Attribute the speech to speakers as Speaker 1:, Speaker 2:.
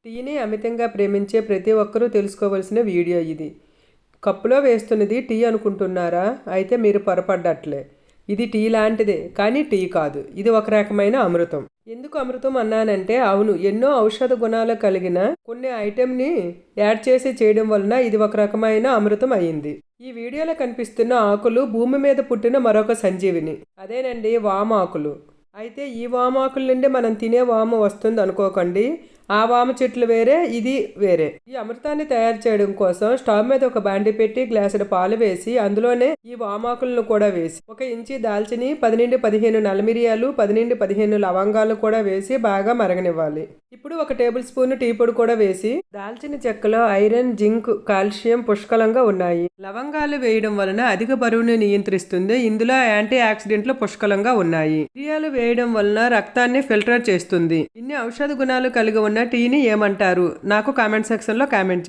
Speaker 1: టీని అమితంగా ప్రేమించే ప్రతి ఒక్కరూ తెలుసుకోవాల్సిన వీడియో ఇది. కప్పులో వేస్తున్నది టీ అనుకుంటున్నారా? అయితే మీరు పొరపడ్డట్లే. ఇది టీ లాంటిదే, కానీ టీ కాదు. ఇది ఒక రకమైన అమృతం. ఎందుకు అమృతం అన్నానంటే, అవును, ఎన్నో ఔషధ గుణాలు కలిగిన కొన్ని ఐటెంని యాడ్ చేసి చేయడం వలన ఇది ఒక రకమైన అమృతం అయింది. ఈ వీడియోలో కనిపిస్తున్న ఆకులు భూమి మీద పుట్టిన మరొక సంజీవిని. అదేనండి, వామాకులు. అయితే ఈ వామాకుల నుండి మనం తినే వాము వస్తుంది అనుకోకండి. ఆ వామ చెట్లు వేరే, ఇది వేరే. ఈ అమృతాన్ని తయారు చేయడం కోసం స్టవ్ మీద ఒక బాండి పెట్టి గ్లాసుడు పాలు వేసి అందులోనే ఈ వామాకులను కూడా వేసి 1 ఇంచి దాల్చిని, 10 నుండి 15 నల్లమిరియాలు, 10 నుండి 15 లవంగాలు కూడా వేసి బాగా మరగనివ్వాలి. ఇప్పుడు 1 టేబుల్ స్పూన్ టీ పొడి కూడా వేసి, దాల్చిన చెక్కలో ఐరన్, జింక్, కాల్షియం పుష్కలంగా ఉన్నాయి. లవంగాలు వేయడం వలన అధిక బరువును నియంత్రిస్తుంది. ఇందులో యాంటీ ఆక్సిడెంట్లు పుష్కలంగా ఉన్నాయి. మిరియాలు వేయడం వలన రక్తాన్ని ఫిల్టర్ చేస్తుంది. ఇన్ని ఔషధ గుణాలు కలిగి ఉన్న టీని ఏమంటారు? నాకు కామెంట్ సెక్షన్లో కామెంట్